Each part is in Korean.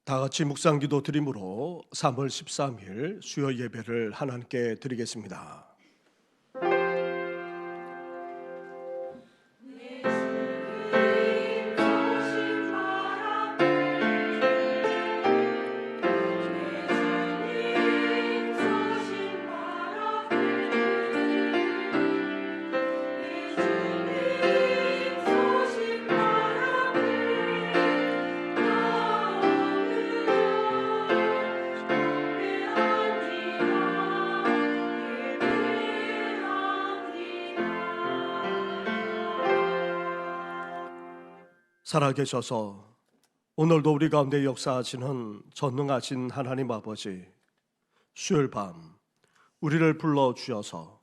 다 같이 묵상기도 드림으로 3월 13일 수요 예배를 하나님께 드리겠습니다. 살아계셔서 오늘도 우리 가운데 역사하시는 전능하신 하나님 아버지, 수요일 밤 우리를 불러주셔서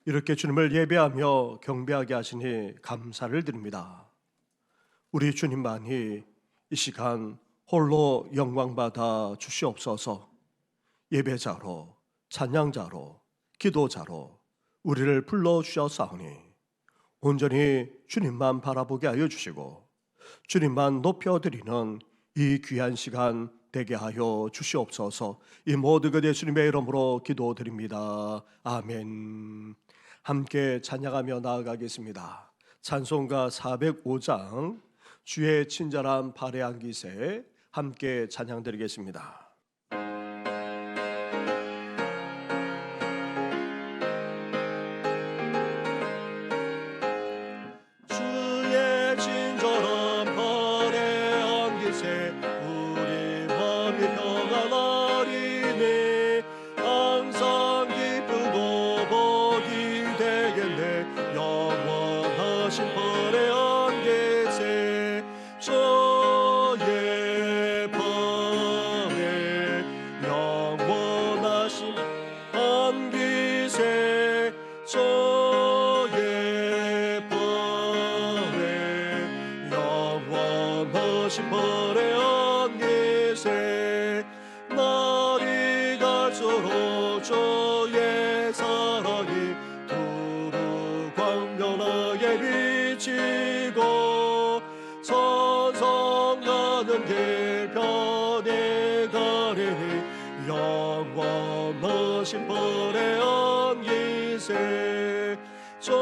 이렇게 주님을 예배하며 경배하게 하시니 감사를 드립니다. 우리 주님만이 이 시간 홀로 영광받아 주시옵소서. 예배자로, 찬양자로, 기도자로 우리를 불러주셨사오니 온전히 주님만 바라보게 하여 주시고 주님만 높여드리는 이 귀한 시간 되게 하여 주시옵소서. 이 모든 것 예수님의 이름으로 기도드립니다. 아멘. 함께 찬양하며 나아가겠습니다. 찬송가 405장 주의 친절한 발의 안기세 함께 찬양드리겠습니다. 날이 갈수록 주의 사랑이 두루 광명하게 비치고 선성하는 길 편히 가리니 영원하신 벌의 안기세 주의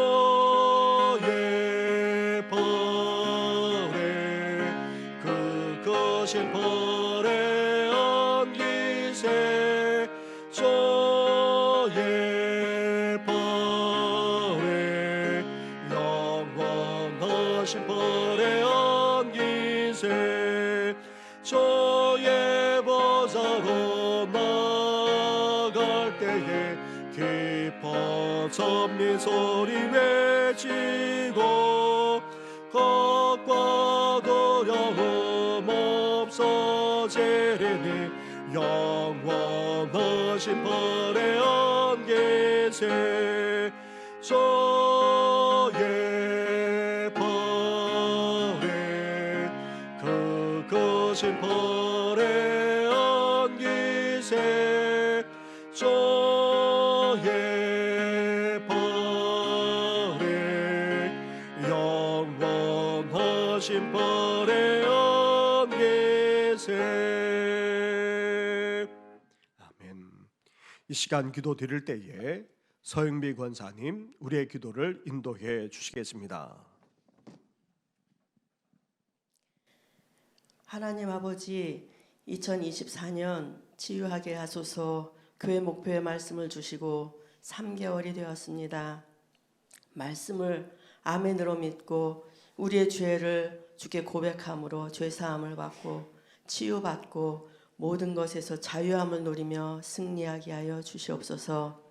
벌에 그것인 벌의 안기세 주의 벌에 영원하신 벌의 안기세 주의 보좌로 나갈 때에 기뻐 선민 소리 외치고 것과 두려움 없어지리니 영원하신 벌의 안기세 주의 벌에 그것인 벌의 안기세 주의 벌에 영원하신 벌의 안기세. 아멘. 이 시간 기도 드릴 때에 서영미 권사님 우리의 기도를 인도해 주시겠습니다. 하나님 아버지, 2024년 치유하게 하소서. 교회 목표의 말씀을 주시고 3개월이 되었습니다. 말씀을 아멘으로 믿고 우리의 죄를 주께 고백함으로 죄사함을 받고 치유받고 모든 것에서 자유함을 누리며 승리하게 하여 주시옵소서.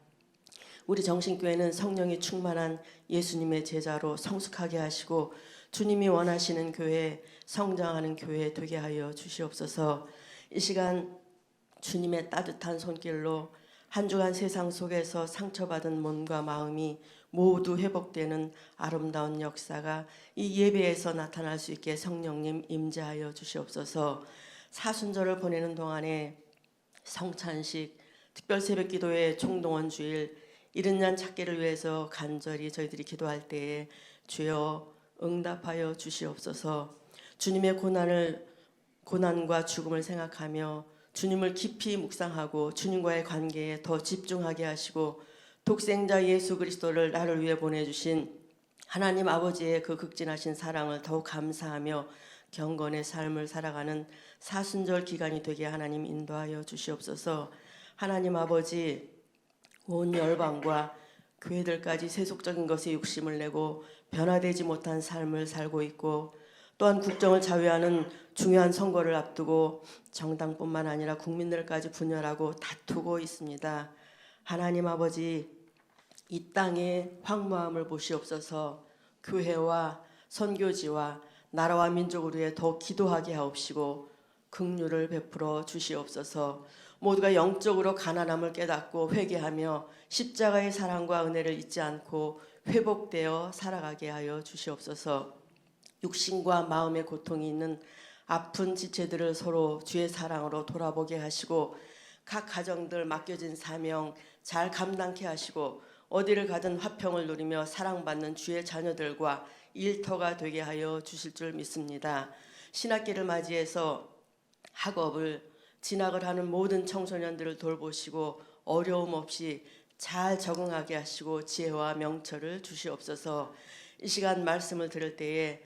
우리 정신교회는 성령이 충만한 예수님의 제자로 성숙하게 하시고 주님이 원하시는 교회, 성장하는 교회 되게 하여 주시옵소서. 이 시간 주님의 따뜻한 손길로 한 주간 세상 속에서 상처받은 몸과 마음이 모두 회복되는 아름다운 역사가 이 예배에서 나타날 수 있게 성령님 임재하여 주시옵소서. 사순절을 보내는 동안에 성찬식, 특별 새벽기도회 총동원 주일, 이른 날 찾기를 위해서 간절히 저희들이 기도할 때에 주여 응답하여 주시옵소서. 주님의 고난과 죽음을 생각하며 주님을 깊이 묵상하고 주님과의 관계에 더 집중하게 하시고 독생자 예수 그리스도를 나를 위해 보내주신 하나님 아버지의 그 극진하신 사랑을 더욱 감사하며 경건의 삶을 살아가는 사순절 기간이 되게 하나님 인도하여 주시옵소서. 하나님 아버지, 온 열방과 교회들까지 세속적인 것에 욕심을 내고 변화되지 못한 삶을 살고 있고, 또한 국정을 좌우하는 중요한 선거를 앞두고 정당뿐만 아니라 국민들까지 분열하고 다투고 있습니다. 하나님 아버지, 이 땅의 황무함을 보시옵소서. 교회와 선교지와 나라와 민족을 위해 더 기도하게 하옵시고 긍휼을 베풀어 주시옵소서. 모두가 영적으로 가난함을 깨닫고 회개하며 십자가의 사랑과 은혜를 잊지 않고 회복되어 살아가게 하여 주시옵소서. 육신과 마음의 고통이 있는 아픈 지체들을 서로 주의 사랑으로 돌아보게 하시고 각 가정들 맡겨진 사명 잘 감당케 하시고 어디를 가든 화평을 누리며 사랑받는 주의 자녀들과 일터가 되게 하여 주실 줄 믿습니다. 신학기를 맞이해서 학업을 진학을 하는 모든 청소년들을 돌보시고 어려움 없이 잘 적응하게 하시고 지혜와 명철을 주시옵소서. 이 시간 말씀을 들을 때에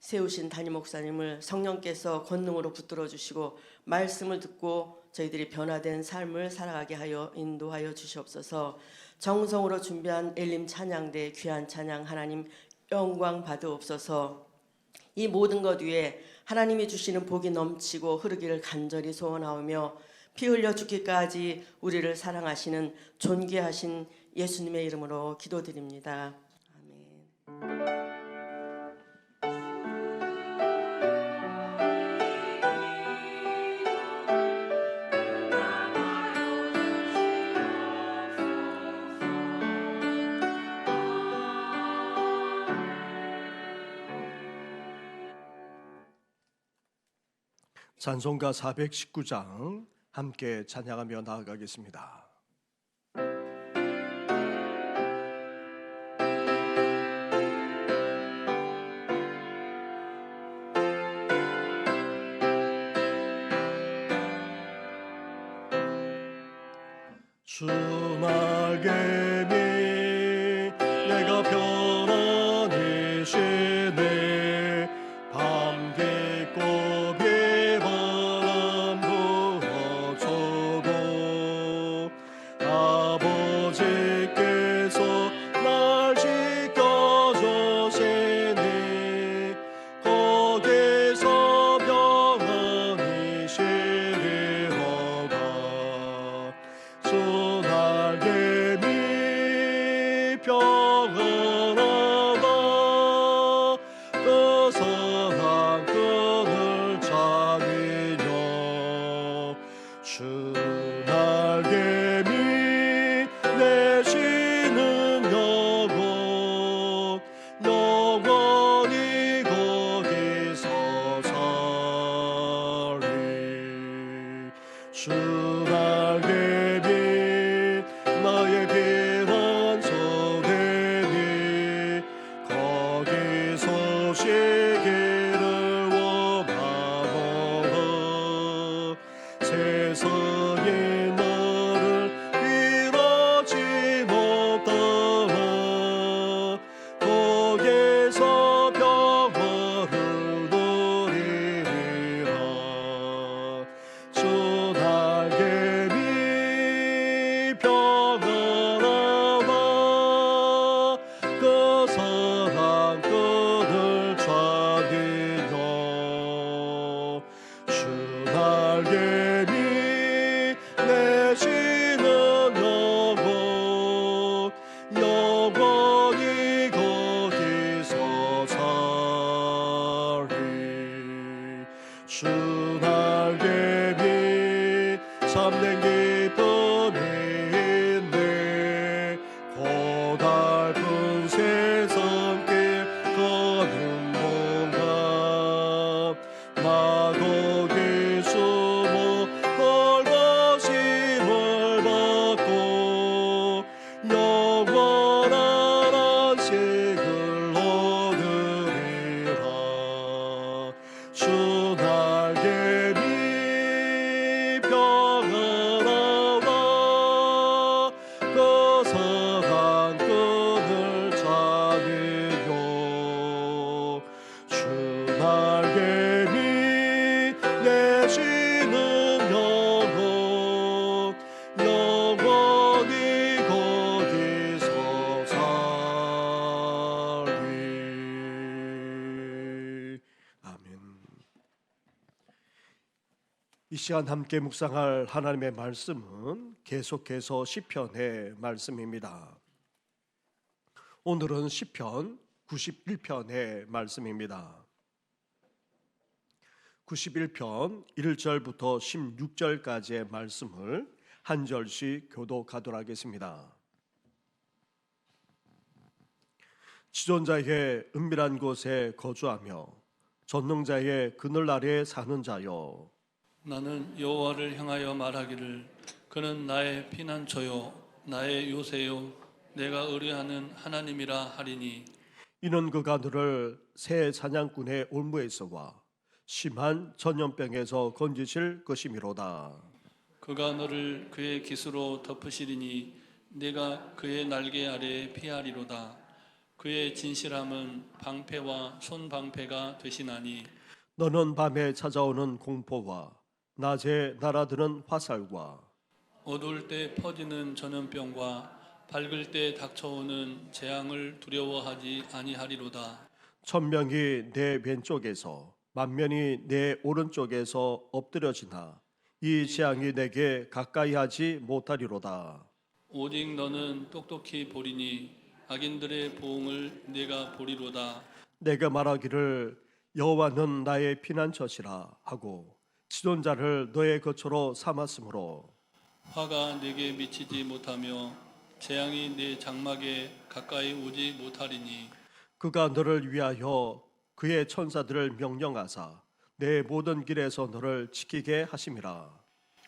세우신 담임 목사님을 성령께서 권능으로 붙들어 주시고 말씀을 듣고 저희들이 변화된 삶을 살아가게 하여 인도하여 주시옵소서. 정성으로 준비한 엘림 찬양대 귀한 찬양 하나님 영광 받으옵소서. 이 모든 것 위에 하나님이 주시는 복이 넘치고 흐르기를 간절히 소원하오며 피 흘려 죽기까지 우리를 사랑하시는 존귀하신 예수님의 이름으로 기도드립니다. 아멘. 찬송가 419장 함께 찬양하며 나아가겠습니다. 주 날개미 내가 편안히 쉬네 밤 깊고 비바람 부어쳐도 아버지께서 날 지켜주시니 거기서 평안히 쉬리로다. 주 날개미 평안하다. 그 사랑 끈을 찾으려 주 날개미 내쉬는 영혼 영원히 거기서 살리. 주 날개미 나의 피난처 되니 거기서 쉬기를 원하노라. 세상이 나를 이루지 못하나 거기서 평화를 누리리라. 주 날개미 평안하다. 그 사랑 끈을 찾으려 주 날개미 내쉬는 영혼 영원히 거기서 살리. 주 날개미 참된 기쁨이 있네 고달픈 세상길 가는 동안 나 거기 숨어 널가심을 받고 영원한 안식을 얻으리라. 주 날개 살겠니 내시는 영원히 거기서 살리. 아멘. 이 시간 함께 묵상할 하나님의 말씀은 계속해서 시편의 말씀입니다. 오늘은 시편 91편의 말씀입니다. 91편 1절부터 16절까지의 말씀을 한 절씩 교독하도록 하겠습니다. 지존자의 은밀한 곳에 거주하며 전능자의 그늘 아래에 사는 자여, 나는 여호와를 향하여 말하기를 그는 나의 피난처요 나의 요새요 내가 의뢰하는 하나님이라 하리니. 이는 그가 너를 새 사냥꾼의 올무에서와 심한 전염병에서 건지실 것이미로다. 그가 너를 그의 깃으로 덮으시리니 내가 그의 날개 아래에 피하리로다. 그의 진실함은 방패와 손방패가 되시나니. 너는 밤에 찾아오는 공포와 낮에 날아드는 화살과 어두울 때 퍼지는 전염병과 밝을 때 닥쳐오는 재앙을 두려워하지 아니하리로다. 천명이 내 왼쪽에서 만면이 내 오른쪽에서 엎드려지나 이 재앙이 내게 가까이 하지 못하리로다. 오직 너는 똑똑히 보리니 악인들의 보응을 내가 보리로다. 내가 말하기를 여호와는 나의 피난처시라 하고 지존자를 너의 거처로 삼았으므로 화가 내게 미치지 못하며 재앙이 내 장막에 가까이 오지 못하리니. 그가 너를 위하여 그의 천사들을 명령하사 내 모든 길에서 너를 지키게 하심이라.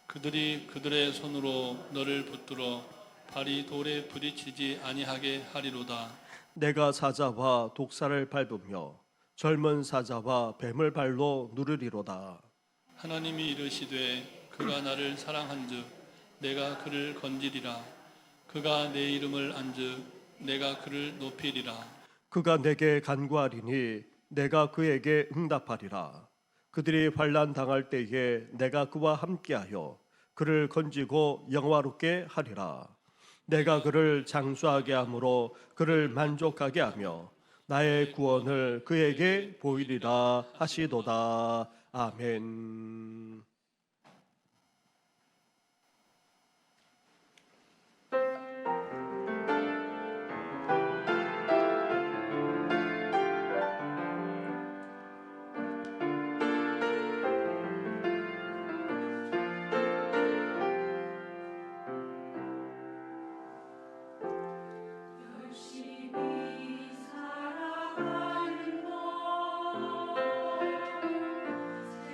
그들이 그들의 손으로 너를 붙들어 발이 돌에 부딪히지 아니하게 하리로다. 내가 사자와 독사를 밟으며 젊은 사자와 뱀을 발로 누르리로다. 하나님이 이르시되 그가 나를 사랑한즉 내가 그를 건지리라. 그가 내 이름을 안즉 내가 그를 높이리라. 그가 내게 간구하리니 내가 그에게 응답하리라. 그들이 환난 당할 때에 내가 그와 함께하여 그를 건지고 영화롭게 하리라. 내가 그를 장수하게 함으로 그를 만족하게 하며 나의 구원을 그에게 보이리라 하시도다. 아멘.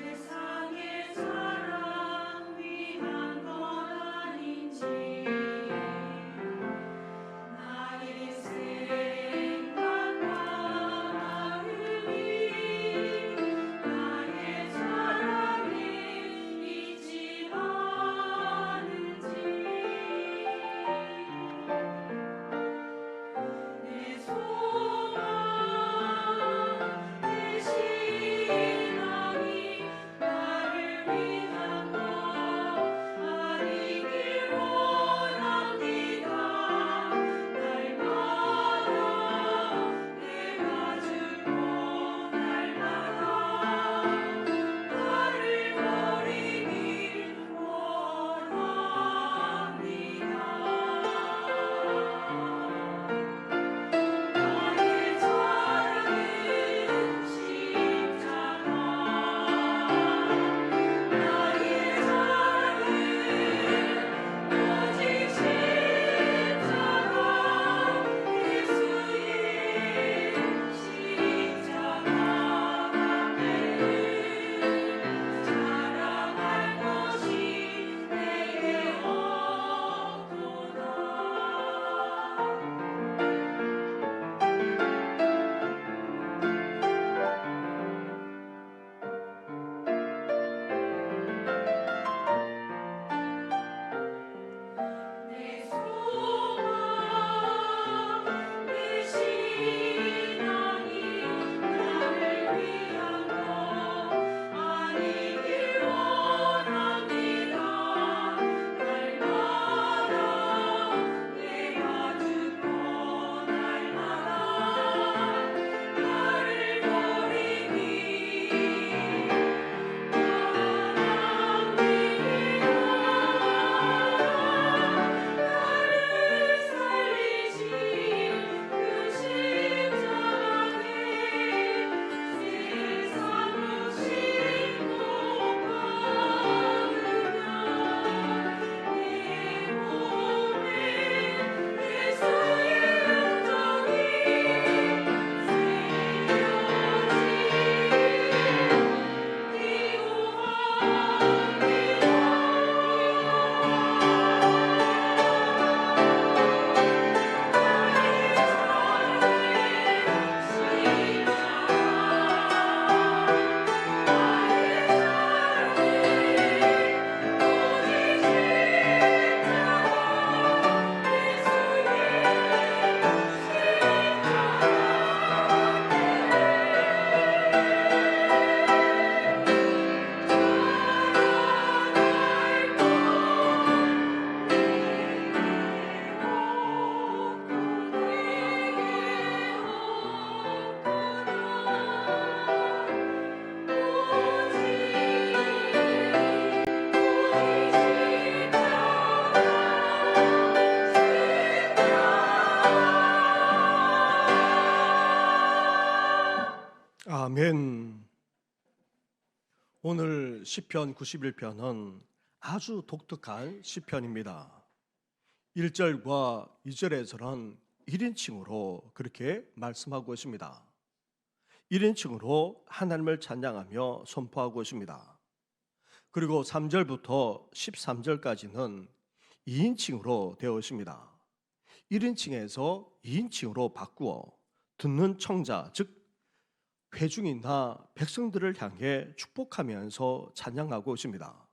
세상에 오늘 시편 91편은 아주 독특한 시편입니다. 1절과 2절에서는 1인칭으로 그렇게 말씀하고 있습니다. 1인칭으로 하나님을 찬양하며 선포하고 있습니다. 그리고 3절부터 13절까지는 2인칭으로 되어 있습니다. 1인칭에서 2인칭으로 바꾸어 듣는 청자, 즉 회중이나 백성들을 향해 축복하면서 찬양하고 있습니다.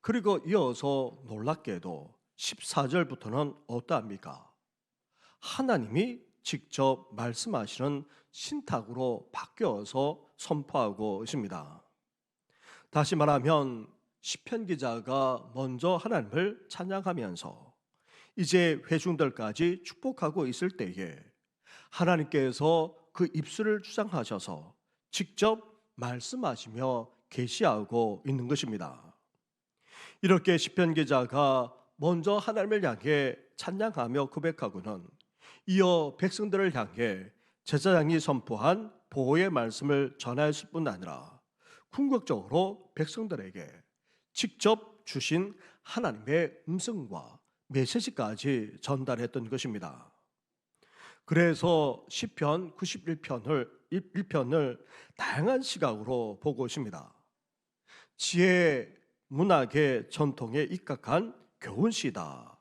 그리고 이어서 놀랍게도 14절부터는 어떠합니까? 하나님이 직접 말씀하시는 신탁으로 바뀌어서 선포하고 있습니다. 다시 말하면 시편 기자가 먼저 하나님을 찬양하면서 이제 회중들까지 축복하고 있을 때에 하나님께서 그 입술을 주장하셔서 직접 말씀하시며 계시하고 있는 것입니다. 이렇게 시편 기자가 먼저 하나님을 향해 찬양하며 고백하고는 이어 백성들을 향해 제사장이 선포한 보호의 말씀을 전하였을 뿐 아니라 궁극적으로 백성들에게 직접 주신 하나님의 음성과 메시지까지 전달했던 것입니다. 그래서 시편 91편을 다양한 시각으로 보고 있습니다. 지혜, 문학의 전통에 입각한 교훈시다.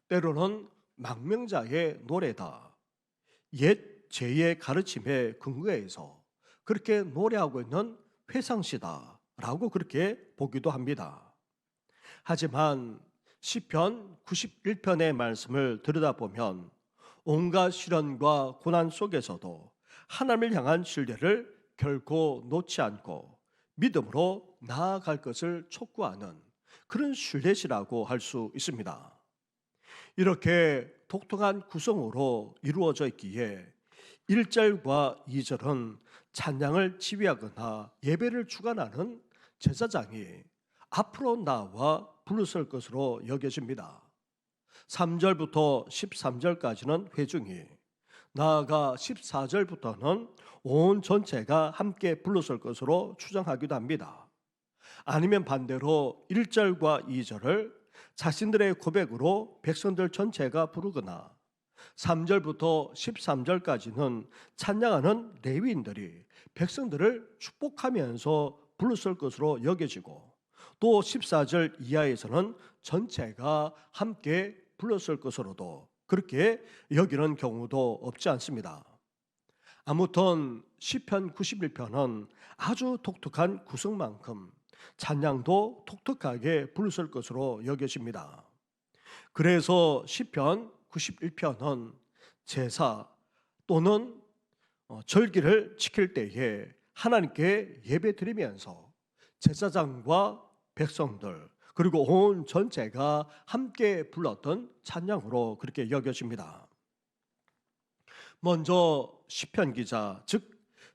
때로는 망명자의 노래다. 옛 제의 가르침에 근거해서 그렇게 노래하고 있는 회상시다라고 그렇게 보기도 합니다. 하지만 시편 91편의 말씀을 들여다보면 온갖 시련과 고난 속에서도 하나님을 향한 신뢰를 결코 놓지 않고 믿음으로 나아갈 것을 촉구하는 그런 신뢰시라고 할 수 있습니다. 이렇게 독특한 구성으로 이루어져 있기에 1절과 2절은 찬양을 지휘하거나 예배를 주관하는 제사장이 앞으로 나와 부르실 것으로 여겨집니다. 3절부터 13절까지는 회중이, 나아가 14절부터는 온 전체가 함께 불러설 것으로 추정하기도 합니다. 아니면 반대로 1절과 2절을 자신들의 고백으로 백성들 전체가 부르거나 3절부터 13절까지는 찬양하는 레위인들이 백성들을 축복하면서 불러설 것으로 여겨지고 또 14절 이하에서는 전체가 함께 불렀을 것으로도 그렇게 여기는 경우도 없지 않습니다. 아무튼 시편 91편은 아주 독특한 구성만큼 찬양도 독특하게 부르실 것으로 여겨집니다. 그래서 시편 91편은 제사 또는 절기를 지킬 때에 하나님께 예배드리면서 제사장과 백성들 그리고 온 전체가 함께 불렀던 찬양으로 그렇게 여겨집니다. 먼저 시편 기자, 즉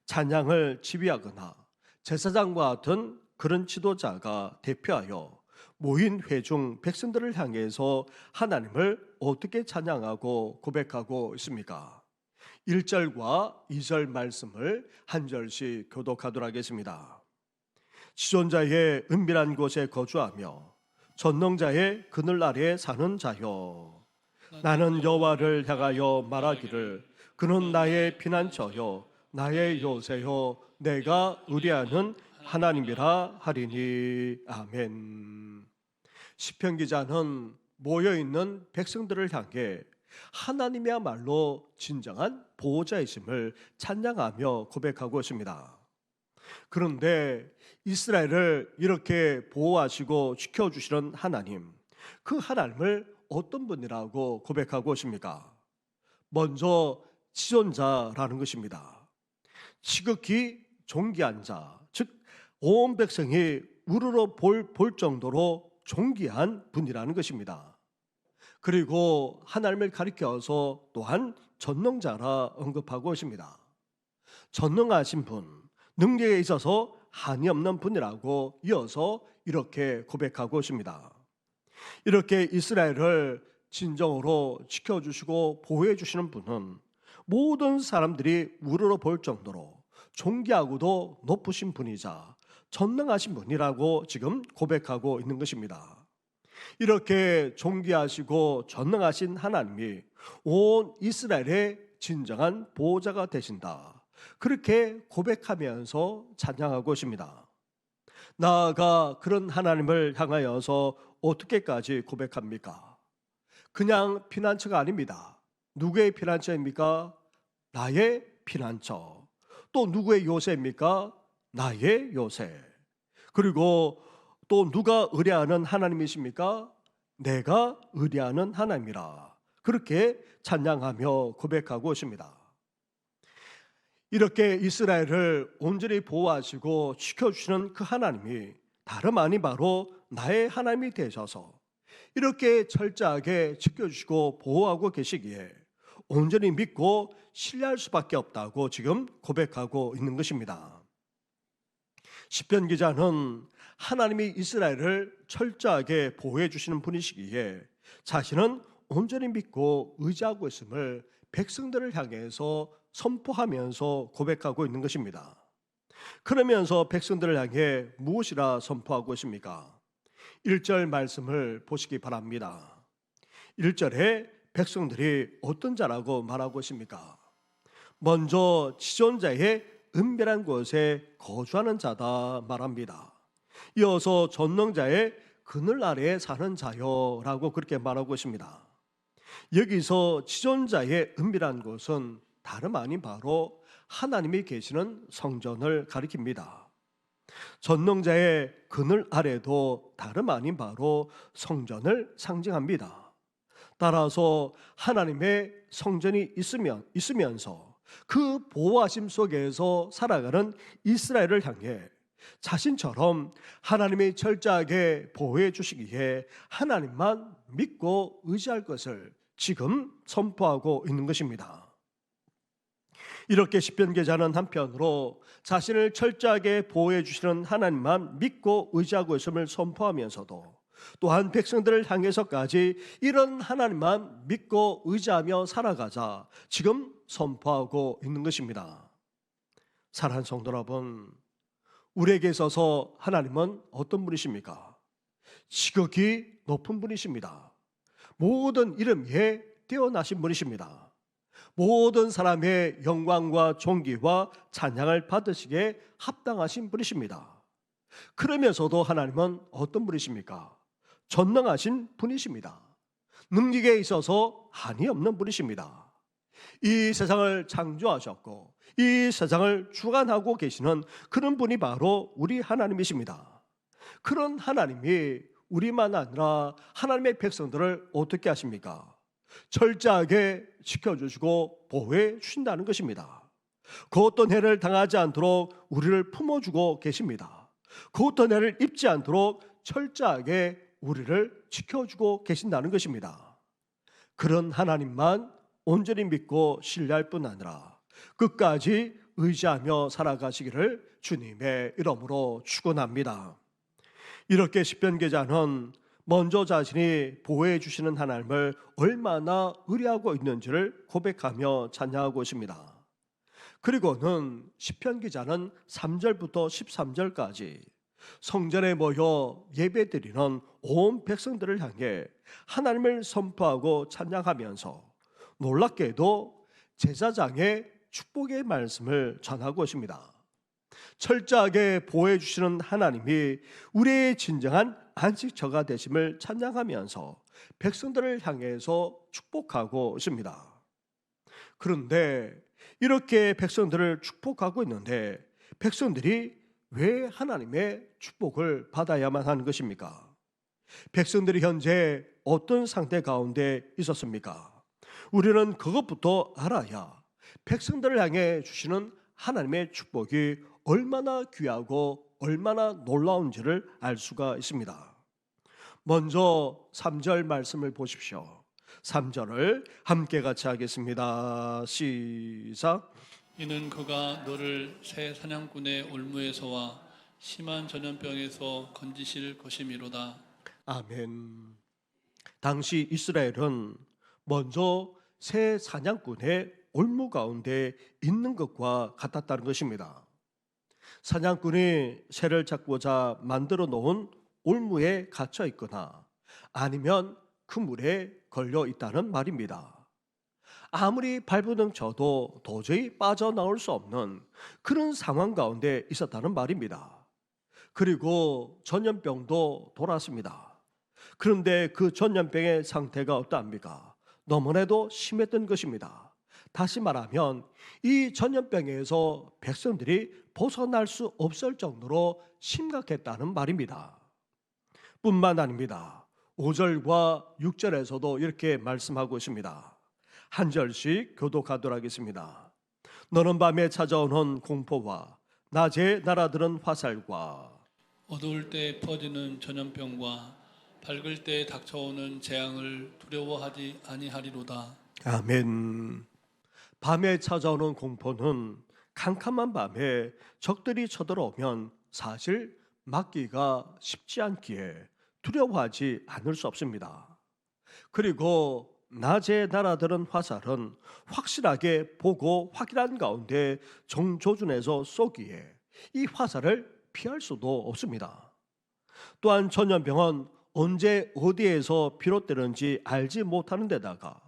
찬양을 지휘하거나 제사장과 같은 그런 지도자가 대표하여 모인 회중 백성들을 향해서 하나님을 어떻게 찬양하고 고백하고 있습니까? 1절과 2절 말씀을 한 절씩 교독하도록 하겠습니다. 지존자의 은밀한 곳에 거주하며 전능자의 그늘 아래에 사는 자여, 나는 여호와를 향하여 말하기를 그는 나의 피난처요 나의 요새요 내가 의뢰하는 하나님이라 하리니. 아멘. 시편 기자는 모여있는 백성들을 향해 하나님이야말로 진정한 보호자이심을 찬양하며 고백하고 있습니다. 그런데 이스라엘을 이렇게 보호하시고 지켜주시는 하나님, 그 하나님을 어떤 분이라고 고백하고 있습니까? 먼저 지존자라는 것입니다. 지극히 존귀한 자, 즉 온 백성이 우러러 볼 정도로 존귀한 분이라는 것입니다. 그리고 하나님을 가리켜서 또한 전능자라 언급하고 있습니다. 전능하신 분, 능력에 있어서 한이 없는 분이라고 이어서 이렇게 고백하고 있습니다. 이렇게 이스라엘을 진정으로 지켜주시고 보호해 주시는 분은 모든 사람들이 우러러 볼 정도로 존귀하고도 높으신 분이자 전능하신 분이라고 지금 고백하고 있는 것입니다. 이렇게 존귀하시고 전능하신 하나님이 온 이스라엘의 진정한 보호자가 되신다, 그렇게 고백하면서 찬양하고 있습니다. 나아가 그런 하나님을 향하여서 어떻게까지 고백합니까? 그냥 피난처가 아닙니다. 누구의 피난처입니까? 나의 피난처. 또 누구의 요새입니까? 나의 요새. 그리고 또 누가 의뢰하는 하나님이십니까? 내가 의뢰하는 하나님이라, 그렇게 찬양하며 고백하고 있습니다. 이렇게 이스라엘을 온전히 보호하시고 지켜주시는 그 하나님이 다름 아니 바로 나의 하나님이 되셔서 이렇게 철저하게 지켜주시고 보호하고 계시기에 온전히 믿고 신뢰할 수밖에 없다고 지금 고백하고 있는 것입니다. 시편 기자는 하나님이 이스라엘을 철저하게 보호해 주시는 분이시기에 자신은 온전히 믿고 의지하고 있음을 백성들을 향해서 선포하면서 고백하고 있는 것입니다. 그러면서 백성들을 향해 무엇이라 선포하고 있습니까? 1절 말씀을 보시기 바랍니다. 1절에 백성들이 어떤 자라고 말하고 있습니까? 먼저 지존자의 은밀한 곳에 거주하는 자다 말합니다. 이어서 전능자의 그늘 아래에 사는 자요라고 그렇게 말하고 있습니다. 여기서 지존자의 은밀한 곳은 다름 아닌 바로 하나님이 계시는 성전을 가리킵니다. 전능자의 그늘 아래도 다름 아닌 바로 성전을 상징합니다. 따라서 하나님의 성전이 있으면서 그 보호하심 속에서 살아가는 이스라엘을 향해 자신처럼 하나님이 철저하게 보호해 주시기에 하나님만 믿고 의지할 것을 지금 선포하고 있는 것입니다. 이렇게 시편 기자는 한편으로 자신을 철저하게 보호해 주시는 하나님만 믿고 의지하고 있음을 선포하면서도 또한 백성들을 향해서까지 이런 하나님만 믿고 의지하며 살아가자 지금 선포하고 있는 것입니다. 사랑하는 성도 여러분, 우리에게 있어서 하나님은 어떤 분이십니까? 지극히 높은 분이십니다. 모든 이름 위에 뛰어나신 분이십니다. 모든 사람의 영광과 존귀와 찬양을 받으시기에 합당하신 분이십니다. 그러면서도 하나님은 어떤 분이십니까? 전능하신 분이십니다. 능력에 있어서 한이 없는 분이십니다. 이 세상을 창조하셨고 이 세상을 주관하고 계시는 그런 분이 바로 우리 하나님이십니다. 그런 하나님이 우리만 아니라 하나님의 백성들을 어떻게 하십니까? 철저하게 지켜주시고 보호해 주신다는 것입니다. 그 어떤 해를 당하지 않도록 우리를 품어주고 계십니다. 그 어떤 해를 입지 않도록 철저하게 우리를 지켜주고 계신다는 것입니다. 그런 하나님만 온전히 믿고 신뢰할 뿐 아니라 끝까지 의지하며 살아가시기를 주님의 이름으로 축원합니다. 이렇게 시편 기자는 먼저 자신이 보호해 주시는 하나님을 얼마나 의뢰하고 있는지를 고백하며 찬양하고 있습니다. 그리고는 시편 기자는 3절부터 13절까지 성전에 모여 예배드리는 온 백성들을 향해 하나님을 선포하고 찬양하면서 놀랍게도 제사장의 축복의 말씀을 전하고 있습니다. 철저하게 보호해 주시는 하나님이 우리의 진정한 안식처가 되심을 찬양하면서 백성들을 향해서 축복하고 있습니다. 그런데 이렇게 백성들을 축복하고 있는데 백성들이 왜 하나님의 축복을 받아야만 하는 것입니까? 백성들이 현재 어떤 상태 가운데 있었습니까? 우리는 그것부터 알아야 백성들을 향해 주시는 하나님의 축복이 얼마나 귀하고 얼마나 놀라운지를 알 수가 있습니다. 먼저 3절 말씀을 보십시오. 3절을 함께 같이 하겠습니다. 시작. 이는 그가 너를 새 사냥꾼의 올무에서와 심한 전염병에서 건지실 것이미로다. 아멘. 당시 이스라엘은 먼저 새 사냥꾼의 올무 가운데 있는 것과 같았다는 것입니다. 사냥꾼이 새를 잡고자 만들어 놓은 올무에 갇혀 있거나 아니면 그물에 걸려 있다는 말입니다. 아무리 발버둥 쳐도 도저히 빠져나올 수 없는 그런 상황 가운데 있었다는 말입니다. 그리고 전염병도 돌았습니다. 그런데 그 전염병의 상태가 어떠합니까? 너무나도 심했던 것입니다. 다시 말하면 이 전염병에서 백성들이 벗어날 수 없을 정도로 심각했다는 말입니다. 뿐만 아닙니다. 5절과 6절에서도 이렇게 말씀하고 있습니다. 한 절씩 교독하도록 하겠습니다. 너는 밤에 찾아오는 공포와 낮에 날아드는 화살과 어두울 때 퍼지는 전염병과 밝을 때 닥쳐오는 재앙을 두려워하지 아니하리로다. 아멘. 밤에 찾아오는 공포는 캄캄한 밤에 적들이 쳐들어오면 사실 막기가 쉽지 않기에 두려워하지 않을 수 없습니다. 그리고 낮에 날아드는 화살은 확실하게 보고 확인한 가운데 정조준해서 쏘기에 이 화살을 피할 수도 없습니다. 또한 전염병은 언제 어디에서 비롯되는지 알지 못하는 데다가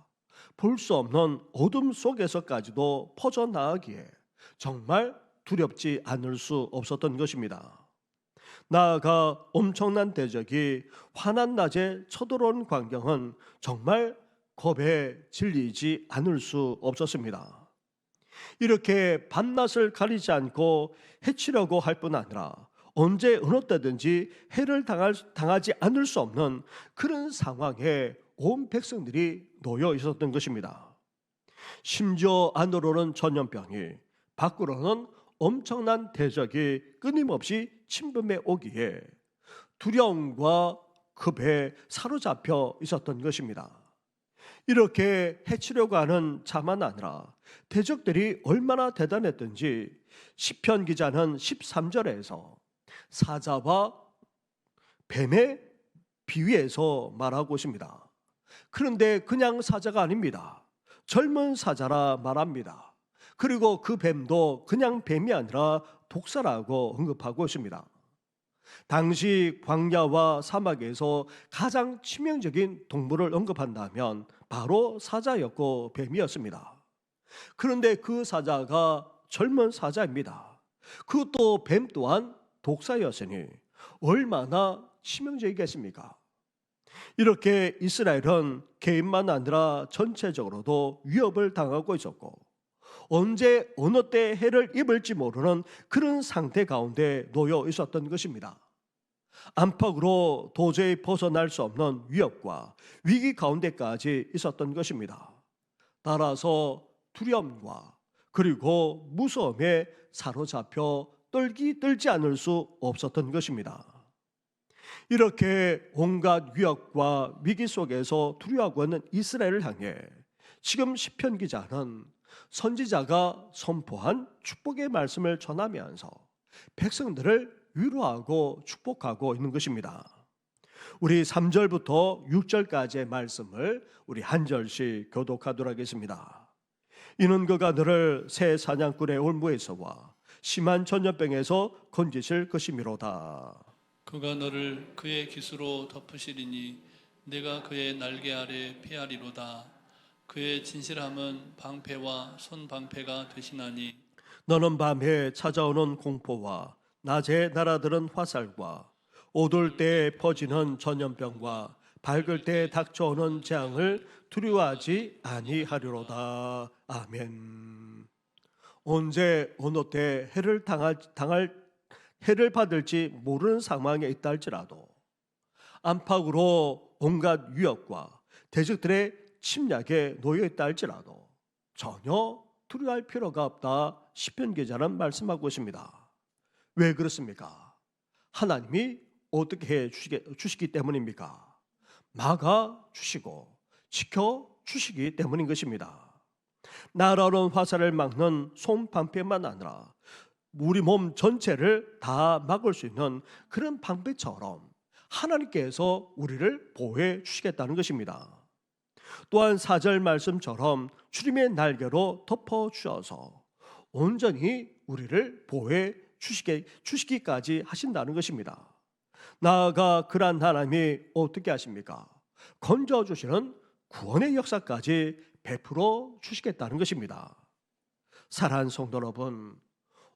볼 수 없는 어둠 속에서까지도 퍼져나가기에 정말 두렵지 않을 수 없었던 것입니다. 나아가 엄청난 대적이 환한 낮에 쳐들어온 광경은 정말 겁에 질리지 않을 수 없었습니다. 이렇게 밤낮을 가리지 않고 해치려고 할 뿐 아니라 언제 어느 때든지 해를 당하지 않을 수 없는 그런 상황에 온 백성들이 놓여 있었던 것입니다. 심지어 안으로는 전염병이, 밖으로는 엄청난 대적이 끊임없이 침범해 오기에 두려움과 급에 사로잡혀 있었던 것입니다. 이렇게 해치려고 하는 자만 아니라 대적들이 얼마나 대단했던지 시편 기자는 13절에서 사자와 뱀의 비유해서 말하고 있습니다. 그런데 그냥 사자가 아닙니다. 젊은 사자라 말합니다. 그리고 그 뱀도 그냥 뱀이 아니라 독사라고 언급하고 있습니다. 당시 광야와 사막에서 가장 치명적인 동물을 언급한다면 바로 사자였고 뱀이었습니다. 그런데 그 사자가 젊은 사자입니다. 그것도 뱀 또한 독사였으니 얼마나 치명적이겠습니까? 이렇게 이스라엘은 개인만 아니라 전체적으로도 위협을 당하고 있었고 언제 어느 때 해를 입을지 모르는 그런 상태 가운데 놓여 있었던 것입니다. 안팎으로 도저히 벗어날 수 없는 위협과 위기 가운데까지 있었던 것입니다. 따라서 두려움과 그리고 무서움에 사로잡혀 떨지 않을 수 없었던 것입니다. 이렇게 온갖 위협과 위기 속에서 두려워하고 있는 이스라엘을 향해 지금 시편 기자는 선지자가 선포한 축복의 말씀을 전하면서 백성들을 위로하고 축복하고 있는 것입니다. 우리 3절부터 6절까지의 말씀을 우리 한 절씩 교독하도록 하겠습니다. 이는 그가 너를 새 사냥꾼의 올무에서와 심한 전염병에서 건지실 것이미로다. 그가 너를 그의 깃으로 덮으시리니 내가 그의 날개 아래 피하리로다. 그의 진실함은 방패와 손방패가 되시나니 너는 밤에 찾아오는 공포와 낮에 날아드는 화살과 어두울 때에 퍼지는 전염병과 밝을 때에 닥쳐오는 재앙을 두려워하지 아니하리로다. 아멘. 언제 어느 때 해를 받을지 모르는 상황에 있다 할지라도 안팎으로 온갖 위협과 대적들의 침략에 놓여 있다 할지라도 전혀 두려워할 필요가 없다. 시편 기자는 말씀하고 있습니다. 왜 그렇습니까? 하나님이 어떻게 해 주시기 때문입니까? 막아 주시고 지켜 주시기 때문인 것입니다. 날아오는 화살을 막는 손방패만 아니라 우리 몸 전체를 다 막을 수 있는 그런 방패처럼 하나님께서 우리를 보호해 주시겠다는 것입니다. 또한 4절 말씀처럼 주님의 날개로 덮어 주셔서 온전히 우리를 보호해 주시기까지 하신다는 것입니다. 나아가 그러한 하나님이 어떻게 하십니까? 건져주시는 구원의 역사까지 베풀어 주시겠다는 것입니다. 사랑하는 성도 여러분,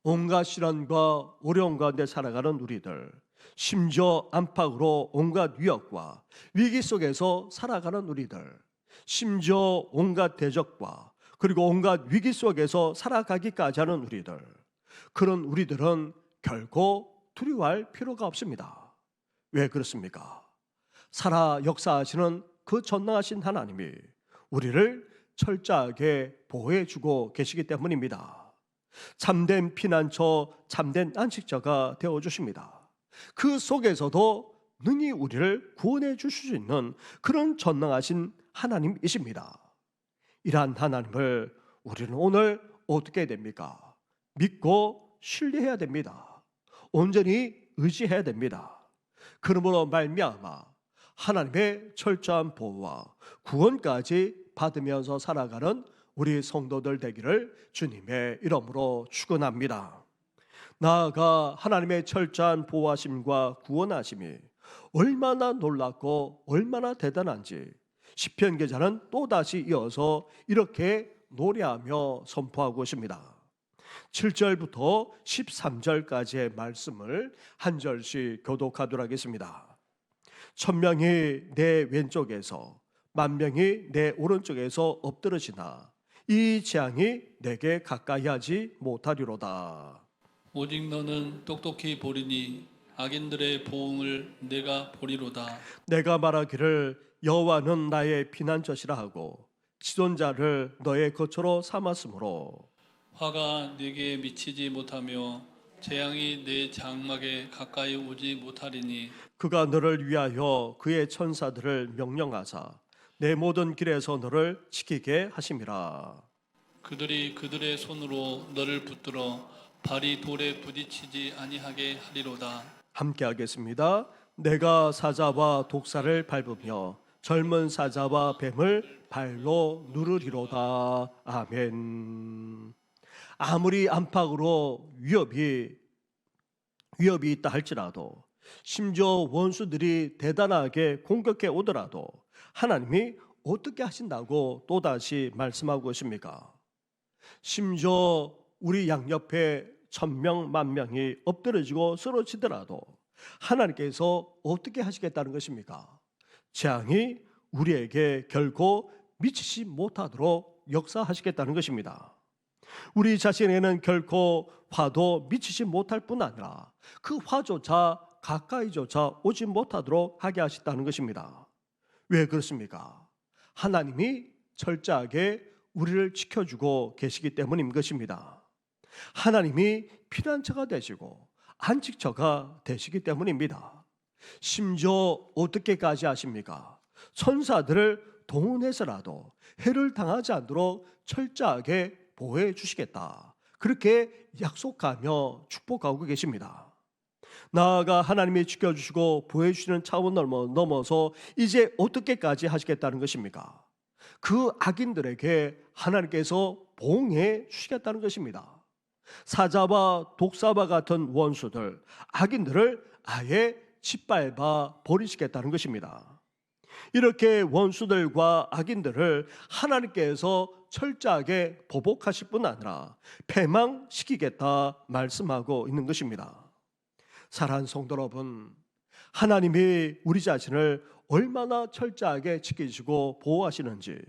온갖 시련과 어려움 가운데 살아가는 우리들, 심지어 안팎으로 온갖 위협과 위기 속에서 살아가는 우리들, 심지어 온갖 대적과 그리고 온갖 위기 속에서 살아가기까지 하는 우리들, 그런 우리들은 결코 두려워할 필요가 없습니다. 왜 그렇습니까? 살아 역사하시는 그 전능하신 하나님이 우리를 철저하게 보호해 주고 계시기 때문입니다. 참된 피난처, 참된 안식처가 되어 주십니다. 그 속에서도 능히 우리를 구원해 주실 수 있는 그런 전능하신 하나님이십니다. 이러한 하나님을 우리는 오늘 어떻게 해야 됩니까? 믿고 신뢰해야 됩니다. 온전히 의지해야 됩니다. 그러므로 말미암아 하나님의 철저한 보호와 구원까지 받으면서 살아가는 우리 성도들 되기를 주님의 이름으로 축원합니다. 나아가 하나님의 철저한 보호하심과 구원하심이 얼마나 놀랍고 얼마나 대단한지 시편 기자는 또다시 이어서 이렇게 노래하며 선포하고 있습니다. 7절부터 13절까지의 말씀을 한 절씩 교독하도록 하겠습니다. 1000명이 내 왼쪽에서 10,000명이 내 오른쪽에서 엎드러지나 이 재앙이 내게 가까이 하지 못하리로다. 오직 너는 똑똑히 보리니 악인들의 보응을 내가 보리로다. 내가 말하기를 여호와는 나의 피난처시라 하고 지존자를 너의 거처로 삼았으므로 화가 내게 미치지 못하며 재앙이 내 장막에 가까이 오지 못하리니 그가 너를 위하여 그의 천사들을 명령하사 내 모든 길에서 너를 지키게 하심이라. 그들이 그들의 손으로 너를 붙들어 발이 돌에 부딪히지 아니하게 하리로다. 함께 하겠습니다. 내가 사자와 독사를 밟으며 젊은 사자와 뱀을 발로 누르리로다. 아멘. 아무리 안팎으로 위협이 있다 할지라도 심지어 원수들이 대단하게 공격해 오더라도 하나님이 어떻게 하신다고 또다시 말씀하고 있습니까? 심지어 우리 양옆에 1000명, 10,000명이 엎드러지고 쓰러지더라도 하나님께서 어떻게 하시겠다는 것입니까? 재앙이 우리에게 결코 미치지 못하도록 역사하시겠다는 것입니다. 우리 자신에게는 결코 화도 미치지 못할 뿐 아니라 그 화조차 가까이조차 오지 못하도록 하게 하셨다는 것입니다. 왜 그렇습니까? 하나님이 철저하게 우리를 지켜주고 계시기 때문인 것입니다. 하나님이 피난처가 되시고 안식처가 되시기 때문입니다. 심지어 어떻게까지 하십니까? 천사들을 동원해서라도 해를 당하지 않도록 철저하게 보호해 주시겠다. 그렇게 약속하며 축복하고 계십니다. 나아가 하나님이 지켜주시고 보호해 주시는 차원 넘어서 이제 어떻게까지 하시겠다는 것입니까? 그 악인들에게 하나님께서 보응해 주시겠다는 것입니다. 사자와 독사와 같은 원수들, 악인들을 아예 짓밟아 버리시겠다는 것입니다. 이렇게 원수들과 악인들을 하나님께서 철저하게 보복하실 뿐 아니라 패망시키겠다 말씀하고 있는 것입니다. 사랑하는 성도 여러분, 하나님이 우리 자신을 얼마나 철저하게 지키시고 보호하시는지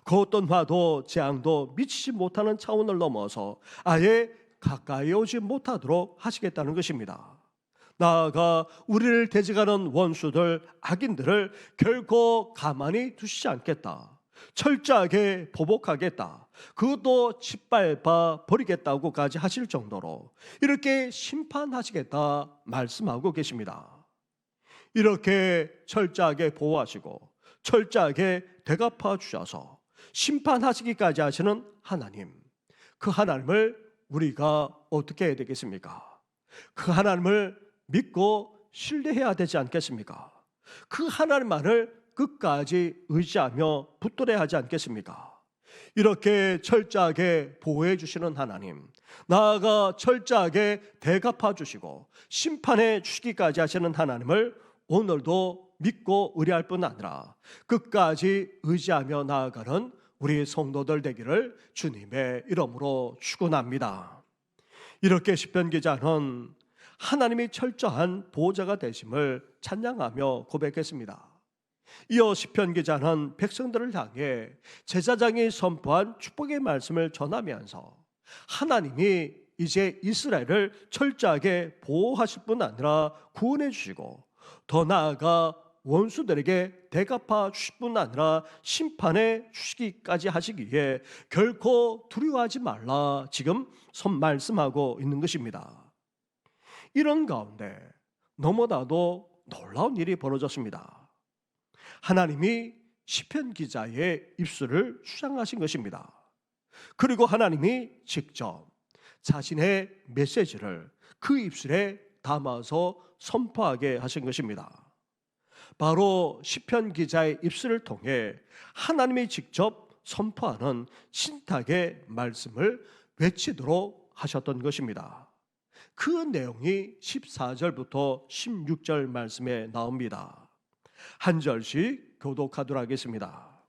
그 어떤 화도 재앙도 미치지 못하는 차원을 넘어서 아예 가까이 오지 못하도록 하시겠다는 것입니다. 나아가 우리를 대적하는 원수들, 악인들을 결코 가만히 두시지 않겠다. 철저하게 보복하겠다. 그것도 짓밟아 버리겠다고까지 하실 정도로 이렇게 심판하시겠다 말씀하고 계십니다. 이렇게 철저하게 보호하시고 철저하게 대갚아 주셔서 심판하시기까지 하시는 하나님, 그 하나님을 우리가 어떻게 해야 되겠습니까? 그 하나님을 믿고 신뢰해야 되지 않겠습니까? 그 하나님만을 끝까지 의지하며 붙들어야 하지 않겠습니까? 이렇게 철저하게 보호해 주시는 하나님, 나아가 철저하게 대갚아 주시고 심판해 주시기까지 하시는 하나님을 오늘도 믿고 의뢰할 뿐 아니라 끝까지 의지하며 나아가는 우리 성도들 되기를 주님의 이름으로 축원합니다. 이렇게 시편 기자는 하나님이 철저한 보호자가 되심을 찬양하며 고백했습니다. 이어 시편 기자는 백성들을 향해 제사장이 선포한 축복의 말씀을 전하면서 하나님이 이제 이스라엘을 철저하게 보호하실 뿐 아니라 구원해 주시고 더 나아가 원수들에게 대갚아 주실 뿐 아니라 심판해 주시기까지 하시기에 결코 두려워하지 말라 지금 말씀하고 있는 것입니다. 이런 가운데 너무나도 놀라운 일이 벌어졌습니다. 하나님이 시편 기자의 입술을 수장하신 것입니다. 그리고 하나님이 직접 자신의 메시지를 그 입술에 담아서 선포하게 하신 것입니다. 바로 시편 기자의 입술을 통해 하나님이 직접 선포하는 신탁의 말씀을 외치도록 하셨던 것입니다. 그 내용이 14절부터 16절 말씀에 나옵니다. 한 절씩 교독하도록 하겠습니다.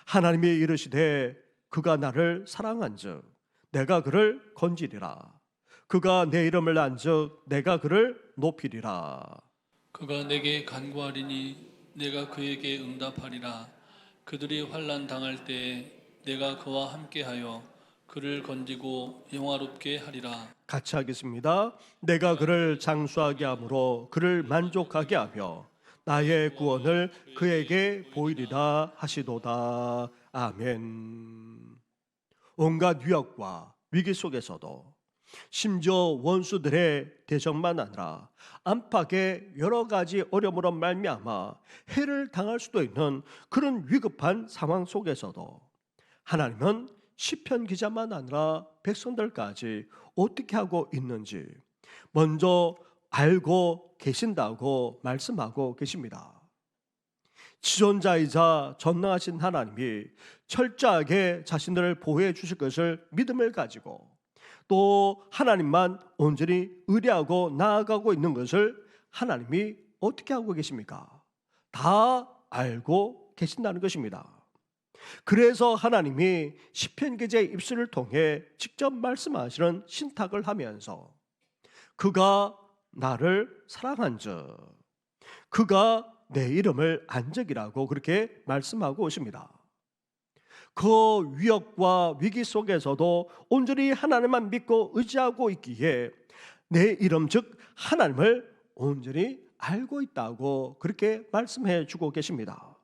하나님이 이르시되 그가 나를 사랑한즉 내가 그를 건지리라. 그가 내 이름을 안즉 내가 그를 높이리라. 그가 내게 간구하리니 내가 그에게 응답하리라. 그들이 환난 당할 때에 내가 그와 함께하여 그를 건지고 영화롭게 하리라. 같이 하겠습니다. 내가 그를 장수하게 함으로 그를 만족하게 하며 나의 구원을 그에게 보이리라 하시도다. 아멘. 온갖 위협과 위기 속에서도 심지어 원수들의 대적만 아니라 안팎의 여러 가지 어려움으로 말미암아 해를 당할 수도 있는 그런 위급한 상황 속에서도 하나님은 시편 기자만 아니라 백성들까지 어떻게 하고 있는지 먼저 알고 계신다고 말씀하고 계십니다. 지존자이자 전능하신 하나님이 철저하게 자신들을 보호해 주실 것을 믿음을 가지고 또 하나님만 온전히 의뢰하고 나아가고 있는 것을 하나님이 어떻게 하고 계십니까? 다 알고 계신다는 것입니다. 그래서 하나님이 시편 기자의 입술을 통해 직접 말씀하시는 신탁을 하면서 그가 나를 사랑한즉 그가 내 이름을 안적이라고 그렇게 말씀하고 오십니다. 그 위협과 위기 속에서도 온전히 하나님만 믿고 의지하고 있기에 내 이름 즉 하나님을 온전히 알고 있다고 그렇게 말씀해 주고 계십니다.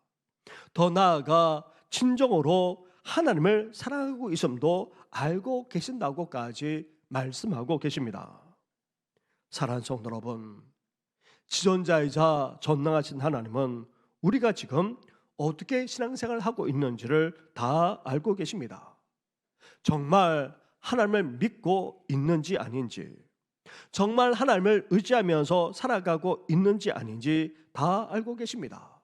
더 나아가 진정으로 하나님을 사랑하고 있음도 알고 계신다고까지 말씀하고 계십니다. 사랑하는 성도 여러분, 지존자이자 전능하신 하나님은 우리가 지금 어떻게 신앙생활을 하고 있는지를 다 알고 계십니다. 정말 하나님을 믿고 있는지 아닌지, 정말 하나님을 의지하면서 살아가고 있는지 아닌지 다 알고 계십니다.